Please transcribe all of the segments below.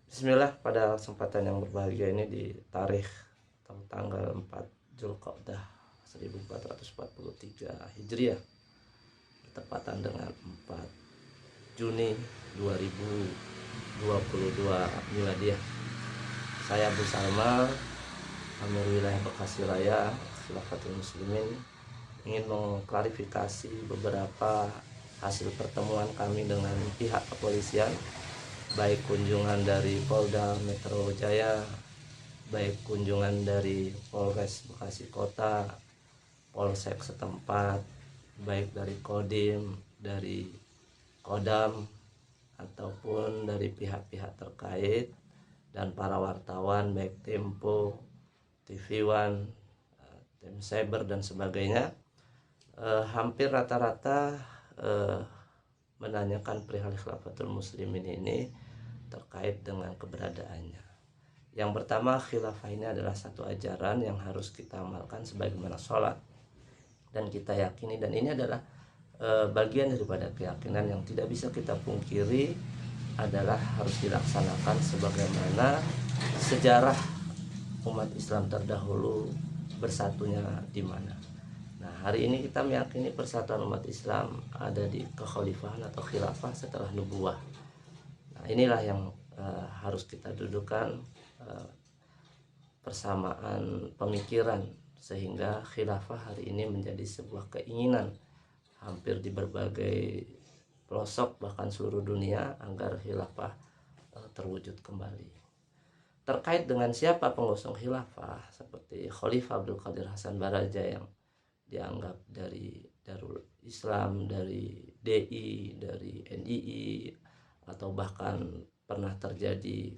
Bismillah, pada kesempatan yang berbahagia ini di tarikh atau tanggal 4 Zulqa'dah 1443 Hijriah bertepatan dengan 4 Juni 2022 Miladiah. Saya Abu Salma, Amir Wilayah Bekasi Raya, Khilafatul Muslimin, ingin mengklarifikasi beberapa hasil pertemuan kami dengan pihak kepolisian, baik kunjungan dari Polda Metro Jaya, baik kunjungan dari Polres Bekasi Kota, Polsek setempat, baik dari Kodim, dari Kodam, ataupun dari pihak-pihak terkait, dan para wartawan baik Tempo, TV One, tim Cyber dan sebagainya. Hampir rata-rata menanyakan perihal Khilafatul Muslimin ini terkait dengan keberadaannya. Yang pertama, khilafah ini adalah satu ajaran yang harus kita amalkan sebagaimana sholat, dan kita yakini, dan ini adalah bagian daripada keyakinan yang tidak bisa kita pungkiri, adalah harus dilaksanakan sebagaimana sejarah umat Islam terdahulu bersatunya di mana. Nah, hari ini kita meyakini persatuan umat Islam ada di kekhalifahan atau khilafah setelah nubuwah. Nah, inilah yang harus kita dudukan, persamaan pemikiran, sehingga khilafah hari ini menjadi sebuah keinginan hampir di berbagai pelosok bahkan seluruh dunia agar khilafah terwujud kembali. Terkait dengan siapa pengusung khilafah seperti Khalifah Abdul Qadir Hasan Baraja yang dianggap dari Darul Islam, dari DI, dari NII, atau bahkan pernah terjadi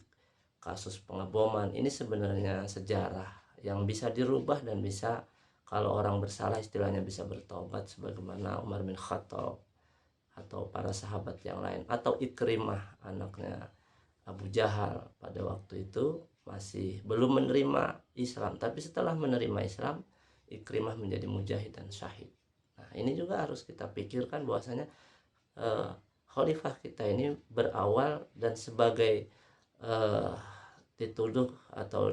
kasus pengeboman, ini sebenarnya sejarah yang bisa dirubah dan bisa, kalau orang bersalah istilahnya, bisa bertobat sebagaimana Umar bin Khattab atau para sahabat yang lain, atau Ikrimah anaknya Abu Jahal pada waktu itu masih belum menerima Islam, tapi setelah menerima Islam Ikrimah menjadi mujahid dan syahid. Nah, ini juga harus kita pikirkan bahwasanya khalifah kita ini berawal dan sebagai dituduh atau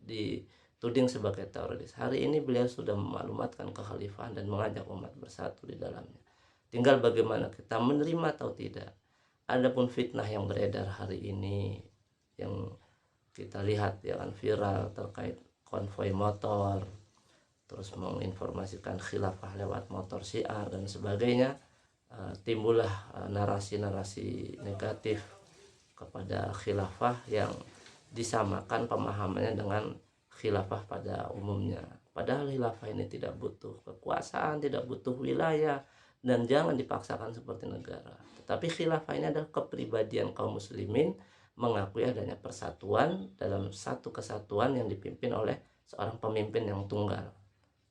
dituding sebagai teroris. Hari ini beliau sudah memaklumatkan kekhalifahan dan mengajak umat bersatu di dalamnya. Tinggal bagaimana kita menerima atau tidak. Adapun fitnah yang beredar hari ini yang kita lihat yang viral terkait konvoi motor, terus menginformasikan khilafah lewat motor syiar dan sebagainya, timbullah narasi-narasi negatif kepada khilafah yang disamakan pemahamannya dengan khilafah pada umumnya. Padahal khilafah ini tidak butuh kekuasaan, tidak butuh wilayah, dan jangan dipaksakan seperti negara. Tetapi khilafah ini adalah kepribadian kaum muslimin mengakui adanya persatuan dalam satu kesatuan yang dipimpin oleh seorang pemimpin yang tunggal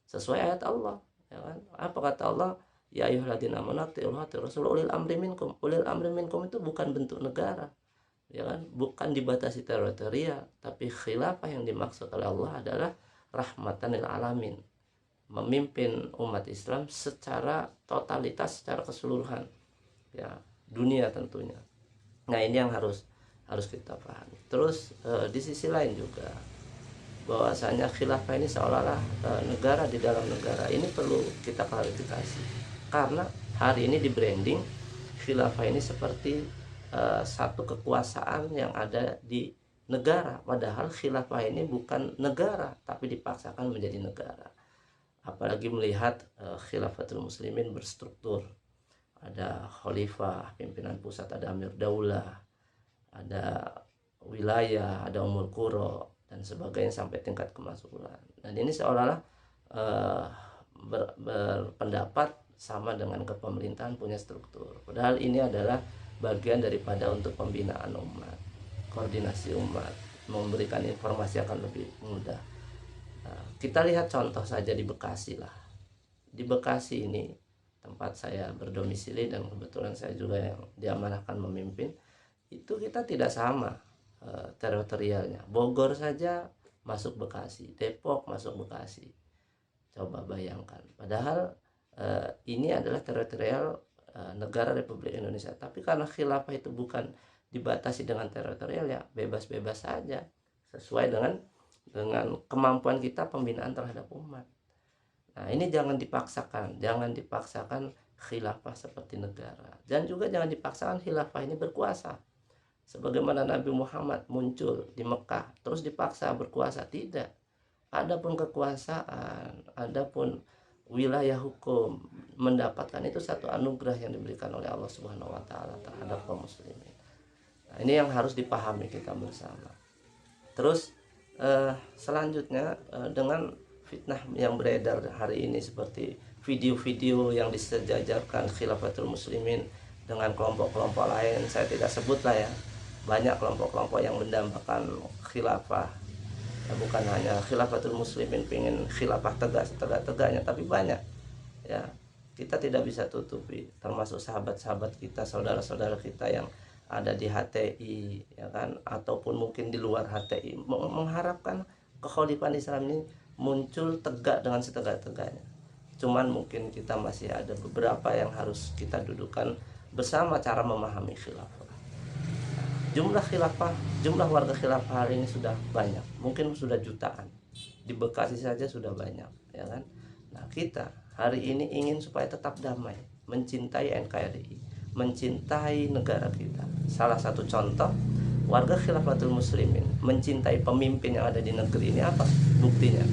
sesuai ayat Allah, ya kan? Apa kata Allah? Ya ayyuhalladzina amanu atii'ullaha wa rasul ulil amri minkum. Ulil amri minkum itu bukan bentuk negara, ya kan? Bukan dibatasi teritorial, tapi khilafah yang dimaksud oleh Allah adalah rahmatan lil alamin, memimpin umat Islam secara totalitas, secara keseluruhan, ya, dunia tentunya. Nah, ini yang harus kita pahami. Terus di sisi lain juga bahwasanya khilafah ini seolah-olah negara di dalam negara, ini perlu kita klarifikasi, karena hari ini di branding khilafah ini seperti satu kekuasaan yang ada di negara, padahal khilafah ini bukan negara tapi dipaksakan menjadi negara. Apalagi melihat khilafatul muslimin berstruktur, ada khalifah pimpinan pusat, ada amir daulah, ada wilayah, ada umul qura dan sebagainya sampai tingkat kemakmuran. Dan ini seolah-olah berpendapat sama dengan kepemerintahan punya struktur. Padahal ini adalah bagian daripada untuk pembinaan umat, koordinasi umat, memberikan informasi akan lebih mudah. Nah, kita lihat contoh saja di Bekasi lah. Di Bekasi ini tempat saya berdomisili dan kebetulan saya juga yang diamanahkan memimpin, itu kita tidak sama teritorialnya. Bogor saja masuk Bekasi, Depok masuk Bekasi. Coba bayangkan. Padahal ini adalah teritorial negara Republik Indonesia. Tapi karena khilafah itu bukan dibatasi dengan teritorial, ya bebas-bebas saja sesuai dengan kemampuan kita pembinaan terhadap umat. Nah, ini jangan dipaksakan khilafah seperti negara, dan juga jangan dipaksakan khilafah ini berkuasa. Sebagaimana Nabi Muhammad muncul di Mekah terus dipaksa berkuasa, tidak. Adapun kekuasaan, adapun wilayah hukum mendapatkan itu satu anugerah yang diberikan oleh Allah Subhanahu wa taala terhadap kaum muslimin. Nah, ini yang harus dipahami kita bersama. Terus selanjutnya dengan fitnah yang beredar hari ini seperti video-video yang disejajarkan khilafatul muslimin dengan kelompok-kelompok lain, saya tidak sebut lah ya, banyak kelompok-kelompok yang mendambakan khilafah, ya, bukan hanya khilafatul muslimin pengen khilafah tegak-tegaknya, tapi banyak, ya, kita tidak bisa tutupi, termasuk sahabat-sahabat kita, saudara-saudara kita yang ada di HTI, ya kan, ataupun mungkin di luar HTI mengharapkan kekhalifahan Islam ini muncul tegak dengan setegak-tegaknya. Cuman mungkin kita masih ada beberapa yang harus kita dudukkan bersama cara memahami khilafah. Jumlah warga khilafah hari ini sudah banyak, mungkin sudah jutaan. Di Bekasi saja sudah banyak, ya kan. Nah, kita hari ini ingin supaya tetap damai, mencintai NKRI, mencintai negara kita. Salah satu contoh warga khilafatul muslimin mencintai pemimpin yang ada di negeri ini apa buktinya?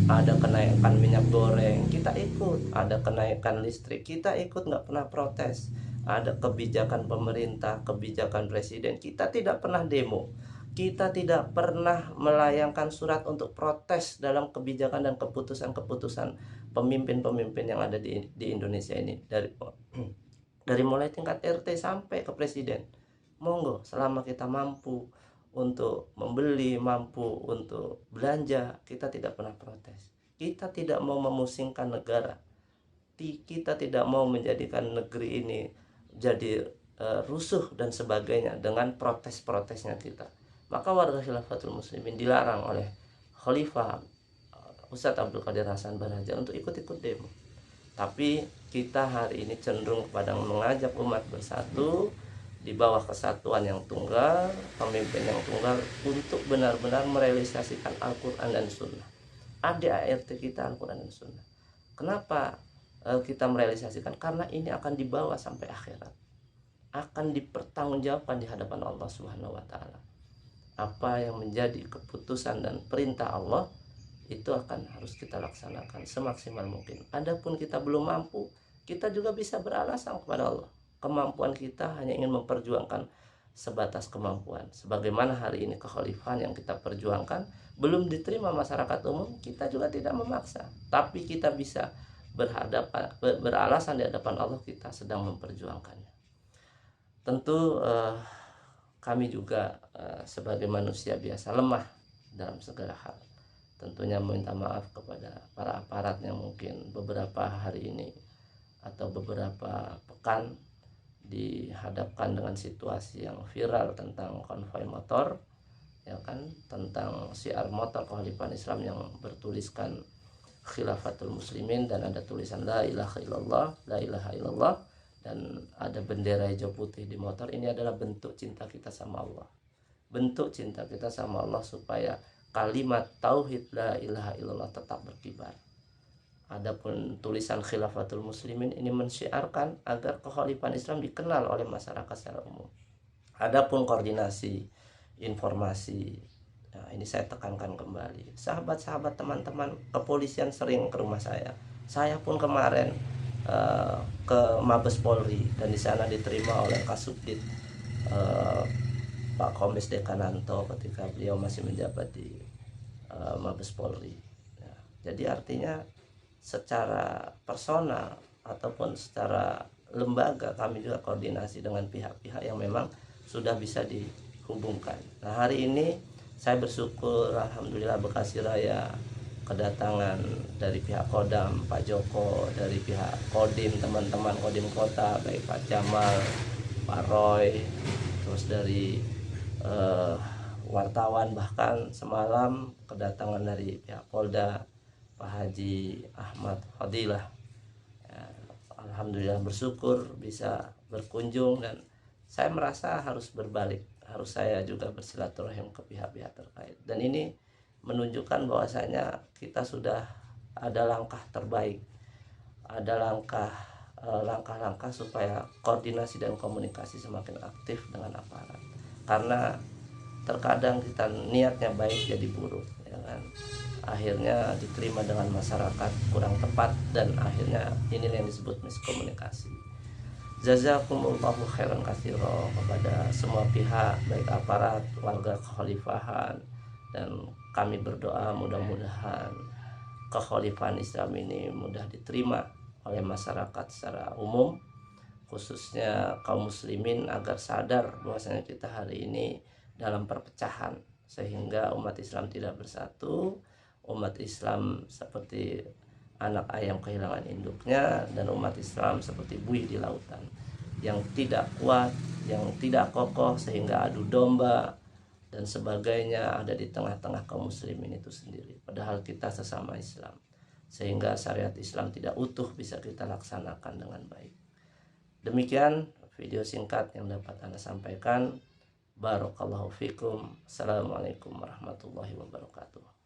Ada kenaikan minyak goreng, kita ikut. Ada kenaikan listrik, kita ikut, nggak pernah protes. Ada kebijakan pemerintah, kebijakan presiden, kita tidak pernah demo. Kita tidak pernah melayangkan surat untuk protes dalam kebijakan dan keputusan-keputusan pemimpin-pemimpin yang ada di Indonesia ini. Dari mulai tingkat RT sampai ke presiden. Monggo, selama kita mampu untuk membeli, mampu untuk belanja, kita tidak pernah protes. Kita tidak mau memusingkan negara. Kita tidak mau menjadikan negeri ini jadi rusuh dan sebagainya dengan protes-protesnya kita. Maka warga khilafatul muslimin dilarang oleh Khalifah Ustadz Abdul Qadir Hasan Baraja untuk ikut-ikut demo. Tapi kita hari ini cenderung kepada mengajak umat bersatu di bawah kesatuan yang tunggal, pemimpin yang tunggal, untuk benar-benar merealisasikan Al-Quran dan Sunnah. ADART kita Al-Quran dan Sunnah. Kenapa kita merealisasikan? Karena ini akan dibawa sampai akhirat, akan dipertanggungjawabkan di hadapan Allah Subhanahu wa taala. Apa yang menjadi keputusan dan perintah Allah itu akan harus kita laksanakan semaksimal mungkin. Adapun kita belum mampu, kita juga bisa beralasan kepada Allah. Kemampuan kita hanya ingin memperjuangkan sebatas kemampuan. Sebagaimana hari ini kekhalifahan yang kita perjuangkan belum diterima masyarakat umum, kita juga tidak memaksa. Tapi kita bisa beralasan di hadapan Allah kita sedang memperjuangkannya. Tentu kami juga sebagai manusia biasa lemah dalam segala hal. Tentunya meminta maaf kepada para aparat yang mungkin beberapa hari ini atau beberapa pekan dihadapkan dengan situasi yang viral tentang konvoi motor, ya kan, tentang syiar motor kekhalifahan Islam yang bertuliskan khilafatul muslimin dan ada tulisan la ilaha illallah, la ilaha illallah, dan ada bendera hijau putih di motor. Ini adalah bentuk cinta kita sama Allah, bentuk cinta kita sama Allah supaya kalimat tauhid la ilaha illallah tetap berkibar. Adapun tulisan khilafatul muslimin ini mensyiarkan agar kekhalifahan Islam dikenal oleh masyarakat secara umum. Adapun koordinasi informasi, nah ini saya tekankan kembali. Sahabat-sahabat, teman-teman kepolisian sering ke rumah saya. Saya pun kemarin ke Mabes Polri dan di sana diterima oleh Kasubdit Pak Kombes Dekananto ketika beliau masih menjabat di Mabes Polri. Nah, jadi artinya secara personal ataupun secara lembaga kami juga koordinasi dengan pihak-pihak yang memang sudah bisa dihubungkan. Nah, hari ini saya bersyukur alhamdulillah Bekasi Raya kedatangan dari pihak Kodam Pak Joko, dari pihak Kodim teman-teman Kodim Kota baik Pak Jamal, Pak Roy, terus dari wartawan, bahkan semalam kedatangan dari pihak Polda Pak Haji Ahmad Fadilah. Ya, alhamdulillah bersyukur bisa berkunjung dan saya merasa harus berbalik, harus saya juga bersilaturahim ke pihak-pihak terkait. Dan ini menunjukkan bahwasanya kita sudah ada langkah terbaik, ada langkah-langkah supaya koordinasi dan komunikasi semakin aktif dengan aparat. Karena terkadang kita niatnya baik jadi buruk, ya kan? Akhirnya diterima dengan masyarakat kurang tepat, dan akhirnya inilah yang disebut miskomunikasi. Jazakumullahu khairan katsira kepada semua pihak, baik aparat, warga kekhalifahan, dan kami berdoa mudah-mudahan kekhalifahan Islam ini mudah diterima oleh masyarakat secara umum, khususnya kaum muslimin, agar sadar bahwasanya kita hari ini dalam perpecahan, sehingga umat Islam tidak bersatu. Umat Islam seperti anak ayam kehilangan induknya, dan umat Islam seperti buih di lautan yang tidak kuat, yang tidak kokoh, sehingga adu domba dan sebagainya ada di tengah-tengah kaum muslimin itu sendiri, padahal kita sesama Islam, sehingga syariat Islam tidak utuh bisa kita laksanakan dengan baik. Demikian video singkat yang dapat Anda sampaikan. Barakallahu fikum. Assalamualaikum warahmatullahi wabarakatuh.